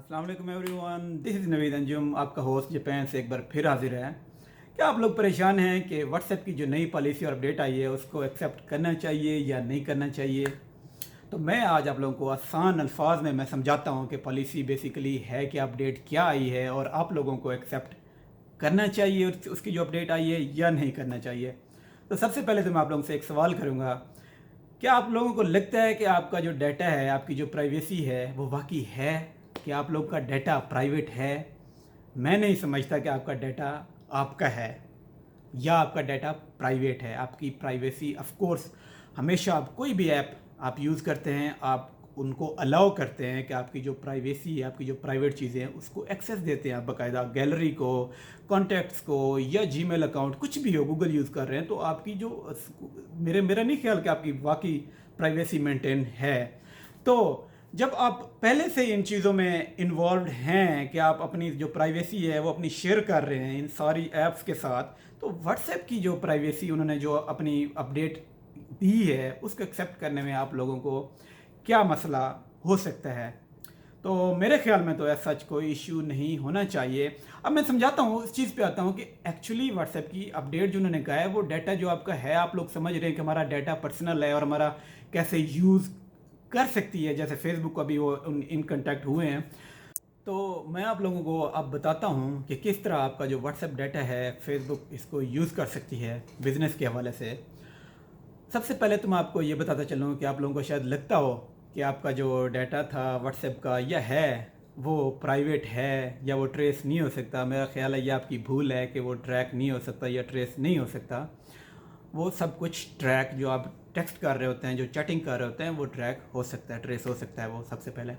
अस्सलाम वालेकुम everyone, this is Naveed Anjum, आपका होस्ट जापान से एक बार फिर हाजिर है। क्या आप लोग परेशान हैं कि व्हाट्सएप की जो नई पॉलिसी और अपडेट आई है उसको एक्सेप्ट करना चाहिए या नहीं करना चाहिए? तो मैं आज आप लोगों को आसान अल्फाज में मैं समझाता हूँ कि पॉलिसी बेसिकली है कि अपडेट क्या आई है और आप लोगों को एक्सेप्ट करना चाहिए उसकी जो अपडेट आई है या नहीं करना चाहिए। तो सबसे पहले तो मैं आप लोगों से एक सवाल करूँगा, क्या आप लोगों को लगता है कि आपका जो डाटा है, आपकी जो प्राइवेसी है वो वाकई है कि आप लोग का डाटा प्राइवेट है? मैं नहीं समझता कि आपका डाटा आपका है या आपका डाटा प्राइवेट है। आपकी प्राइवेसी ऑफ कोर्स हमेशा आप कोई भी ऐप आप यूज़ करते हैं, आप उनको अलाउ करते हैं कि आपकी जो प्राइवेसी है, आपकी जो प्राइवेट चीज़ें हैं उसको एक्सेस देते हैं आप बाकायदा गैलरी को, कॉन्टैक्ट्स को या जीमेल अकाउंट कुछ भी हो, गूगल यूज़ कर रहे हैं तो आपकी जो मेरा नहीं ख्याल कि आपकी वाकई प्राइवेसी मेंटेन है। तो जब आप पहले से इन चीज़ों में इन्वॉल्व हैं कि आप अपनी जो प्राइवेसी है वो अपनी शेयर कर रहे हैं इन सारी ऐप्स के साथ, तो व्हाट्सएप की जो प्राइवेसी उन्होंने जो अपनी अपडेट दी है उसको एक्सेप्ट करने में आप लोगों को क्या मसला हो सकता है? तो मेरे ख्याल में तो ऐसा सच कोई इश्यू नहीं होना चाहिए। अब मैं समझाता हूँ, इस चीज़ पे आता हूँ कि एक्चुअली व्हाट्सएप की अपडेट जो उन्होंने कहा है वो डाटा जो आपका है, आप लोग समझ रहे हैं कि हमारा डाटा पर्सनल है और हमारा कैसे यूज़ कर सकती है, जैसे फेसबुक अभी वो इन कंटेक्ट हुए हैं। तो मैं आप लोगों को अब बताता हूँ कि किस तरह आपका जो व्हाट्सएप डाटा है फेसबुक इसको यूज़ कर सकती है बिज़नेस के हवाले से। सबसे पहले तो मैं आपको ये बताता चलूँ कि आप लोगों को शायद लगता हो कि आपका जो डाटा था व्हाट्सएप का या है वो प्राइवेट है या वो ट्रेस नहीं हो सकता। मेरा ख्याल है ये आपकी भूल है कि वो ट्रैक नहीं हो सकता या ट्रेस नहीं हो सकता। वो सब कुछ ट्रैक जो आप टेक्स्ट कर रहे होते हैं, जो चैटिंग कर रहे होते हैं, वो ट्रैक हो सकता है, ट्रेस हो सकता है वो सबसे पहले।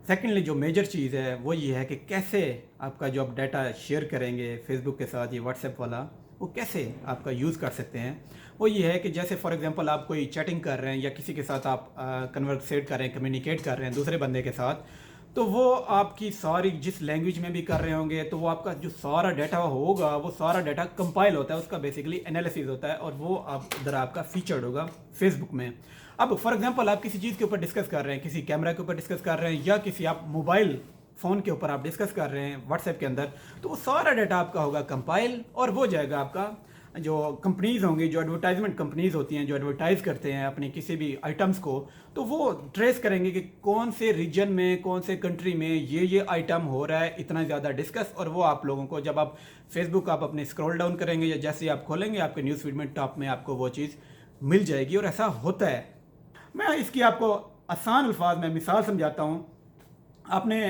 सेकेंडली जो मेजर चीज़ है वो ये है कि कैसे आपका जो आप डाटा शेयर करेंगे फेसबुक के साथ, ये व्हाट्सएप वाला, वो कैसे आपका यूज़ कर सकते हैं। वो ये है कि जैसे फॉर एग्जांपल आप कोई चैटिंग कर रहे हैं या किसी के साथ आप कन्वर्सेट कर रहे हैं, कम्युनिकेट कर रहे हैं दूसरे बंदे के साथ, तो वो आपकी सारी जिस लैंग्वेज में भी कर रहे होंगे तो वो आपका जो सारा डाटा होगा वो सारा डाटा कंपाइल होता है, उसका बेसिकली एनालिसिस होता है और वो आप उधर आपका फीचर्ड होगा फेसबुक में। अब फॉर एग्जांपल आप किसी चीज़ के ऊपर डिस्कस कर रहे हैं, किसी कैमरा के ऊपर डिस्कस कर रहे हैं या किसी आप मोबाइल फ़ोन के ऊपर आप डिस्कस कर रहे हैं व्हाट्सएप के अंदर, तो वो सारा डाटा आपका होगा कंपाइल और वो जाएगा आपका जो कंपनीज़ होंगी, जो एडवर्टाइजमेंट कंपनीज़ होती हैं, जो एडवर्टाइज़ करते हैं अपने किसी भी आइटम्स को, तो वो ट्रेस करेंगे कि कौन से रीजन में, कौन से कंट्री में ये आइटम हो रहा है इतना ज़्यादा डिस्कस, और वो आप लोगों को जब आप फेसबुक आप अपने स्क्रॉल डाउन करेंगे या जैसे आप खोलेंगे आपके न्यूज़ फीड में टॉप में आपको वो चीज़ मिल जाएगी। और ऐसा होता है। मैं इसकी आपको आसान अल्फाज में मिसाल समझाता हूँ। आपने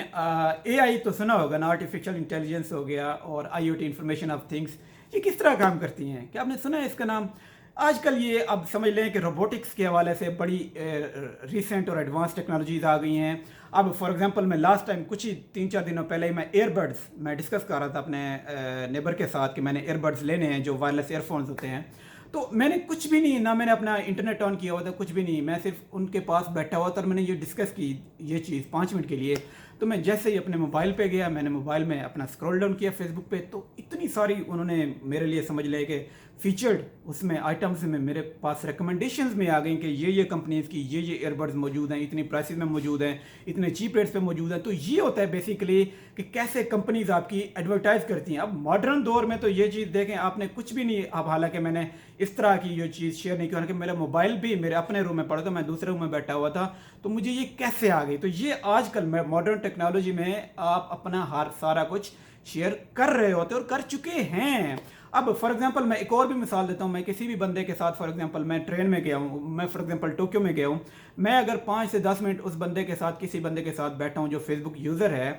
एआई तो सुना होगा ना, आर्टिफिशियल इंटेलिजेंस हो गया और आईओटी इंफॉर्मेशन ऑफ थिंग्स, ये किस तरह काम करती हैं? क्या आपने सुना है इसका नाम? आजकल ये अब समझ लें कि रोबोटिक्स के हवाले से बड़ी रिसेंट और एडवांस टेक्नोलॉजीज़ आ गई हैं। अब फॉर एग्जांपल मैं लास्ट टाइम कुछ ही 3-4 दिनों पहले ही मैं ईयरबड्स मैं डिस्कस कर रहा था अपने नेबर के साथ कि मैंने ईयरबड्स लेने हैं जो वायरलेस ईयरफोन्स होते हैं। तो मैंने कुछ भी नहीं, ना मैंने अपना इंटरनेट ऑन किया हुआ था, कुछ भी नहीं, मैं सिर्फ उनके पास बैठा हुआ था और मैंने ये डिस्कस की ये चीज़ 5 मिनट के लिए। तो मैं जैसे ही अपने मोबाइल पे गया, मैंने मोबाइल में अपना स्क्रॉल डाउन किया फेसबुक पे, तो इतनी सारी उन्होंने मेरे लिए समझ लिया कि फीचर्ड उसमें आइटम्स में मेरे पास रिकमेंडेशंस में आ गई कि ये कंपनीज़ की ये ईयरबड्स मौजूद हैं, इतनी प्राइसेस में मौजूद हैं, इतने चीप रेट्स पे मौजूद हैं। तो ये होता है बेसिकली कि कैसे कंपनीज़ आपकी एडवर्टाइज़ करती हैं। अब मॉडर्न दौर में तो ये चीज़ देखें, आपने कुछ भी नहीं, अब हालांकि मैंने इस तरह की ये चीज़ शेयर नहीं की, हालांकि मेरा मोबाइल भी मेरे अपने रूम में पड़ा था, मैं दूसरे रूम में बैठा हुआ था, तो मुझे ये कैसे आ गई। तो ये आजकल मॉडर्न टेक्नोलॉजी में आप अपना हर सारा कुछ शेयर कर रहे होते और कर चुके हैं। अब फॉर एग्जांपल मैं एक और भी मिसाल देता हूँ। मैं किसी भी बंदे के साथ, फॉर एग्जांपल मैं ट्रेन में गया हूँ, मैं फॉर एग्जांपल टोक्यो में गया हूँ, मैं अगर 5 से 10 मिनट उस बंदे के साथ, किसी बंदे के साथ बैठा हूँ जो फेसबुक यूज़र है,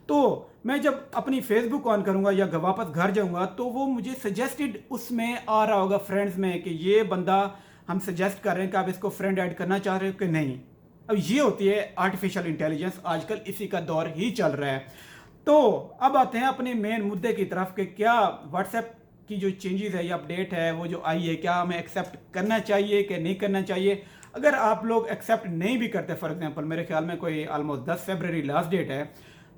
तो मैं जब अपनी फेसबुक ऑन करूँगा या वापस घर जाऊँगा तो वो मुझे सजेस्टेड उसमें आ रहा होगा फ्रेंड्स में कि ये बंदा हम सजेस्ट कर रहे हैं कि आप इसको फ्रेंड ऐड करना चाह रहे हो कि नहीं। अब ये होती है आर्टिफिशियल इंटेलिजेंस, आजकल इसी का दौर ही चल रहा है। तो अब आते हैं अपने मेन मुद्दे की तरफ कि क्या व्हाट्सएप की जो चेंजेस है या अपडेट है वो जो आई है, क्या हमें एक्सेप्ट करना चाहिए कि नहीं करना चाहिए। अगर आप लोग एक्सेप्ट नहीं भी करते, फॉर एग्जांपल मेरे ख्याल में कोई ऑलमोस्ट 10 फरवरी लास्ट डेट है,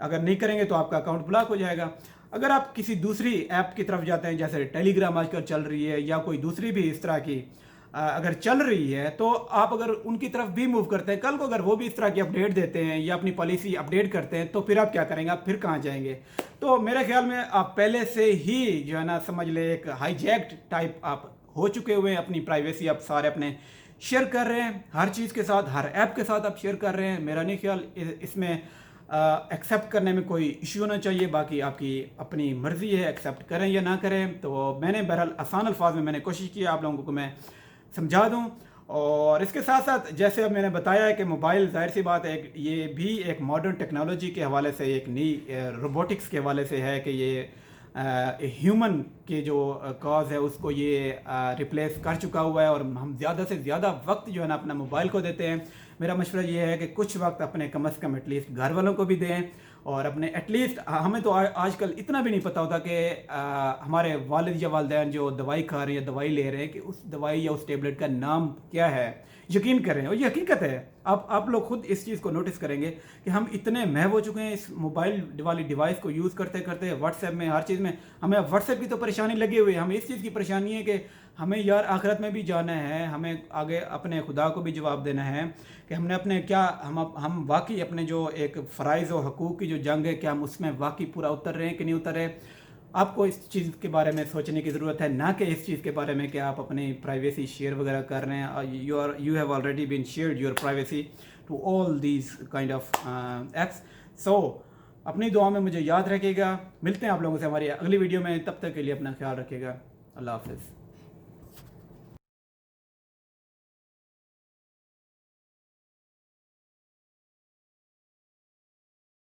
अगर नहीं करेंगे तो आपका अकाउंट ब्लॉक हो जाएगा। अगर आप किसी दूसरी ऐप की तरफ जाते हैं, जैसे टेलीग्राम आजकल चल रही है या कोई दूसरी भी इस तरह की اگر چل رہی ہے تو آپ اگر ان کی طرف بھی موو کرتے ہیں، کل کو اگر وہ بھی اس طرح کی اپڈیٹ دیتے ہیں یا اپنی پالیسی اپڈیٹ کرتے ہیں تو پھر آپ کیا کریں گے؟ آپ پھر کہاں جائیں گے؟ تو میرے خیال میں آپ پہلے سے ہی جو ہے نا سمجھ لیں ایک ہائی جیکڈ ٹائپ آپ ہو چکے ہوئے ہیں، اپنی پرائیویسی آپ سارے اپنے شیئر کر رہے ہیں، ہر چیز کے ساتھ، ہر ایپ کے ساتھ آپ شیئر کر رہے ہیں۔ میرا نہیں خیال اس میں ایکسیپٹ کرنے میں کوئی ایشو ہونا چاہیے، باقی آپ کی اپنی مرضی ہے، ایکسیپٹ کریں یا نہ کریں۔ تو میں نے بہرحال آسان الفاظ میں نے کوشش کی آپ لوگوں کو میں سمجھا دوں، اور اس کے ساتھ ساتھ جیسے اب میں نے بتایا ہے کہ موبائل ظاہر سی بات ہے یہ بھی ایک ماڈرن ٹیکنالوجی کے حوالے سے، ایک نئی روبوٹکس کے حوالے سے ہے کہ یہ ہیومن کے جو کاز ہے اس کو یہ ریپلیس کر چکا ہوا ہے، اور ہم زیادہ سے زیادہ وقت جو ہے نا اپنا موبائل کو دیتے ہیں۔ میرا مشورہ یہ ہے کہ کچھ وقت اپنے کم از کم ایٹ لیسٹ گھر والوں کو بھی دیں، اور اپنے ایٹ لیسٹ ہمیں تو آج کل اتنا بھی نہیں پتہ ہوتا کہ ہمارے والد یا والدین جو دوائی کھا رہے ہیں یا دوائی لے رہے ہیں کہ اس دوائی یا اس ٹیبلٹ کا نام کیا ہے۔ یقین کریں، اور یہ حقیقت ہے، آپ لوگ خود اس چیز کو نوٹس کریں گے کہ ہم اتنے محو ہو چکے ہیں اس موبائل والی ڈیوائس کو یوز کرتے کرتے، واٹس ایپ میں ہر چیز میں ہمیں اب واٹس ایپ کی تو پریشانی لگی ہوئی ہے، ہمیں اس چیز کی پریشانی ہے کہ ہمیں یار آخرت میں بھی جانا ہے، ہمیں آگے اپنے خدا کو بھی جواب دینا ہے کہ ہم نے اپنے کیا ہم واقعی اپنے جو ایک فرائض و حقوق کی جو جنگ ہے کیا ہم اس میں واقعی پورا اتر رہے ہیں کہ نہیں اتر رہے۔ آپ کو اس چیز کے بارے میں سوچنے کی ضرورت ہے، نہ کہ اس چیز کے بارے میں کہ آپ اپنی پرائیویسی شیئر وغیرہ کر رہے ہیں۔ You have already been shared your privacy to all these kind of apps. So اپنی دعا میں مجھے یاد رکھے گا، ملتے ہیں آپ لوگوں سے ہماری اگلی ویڈیو میں، تب تک کے لیے اپنا خیال رکھے گا، اللہ حافظ۔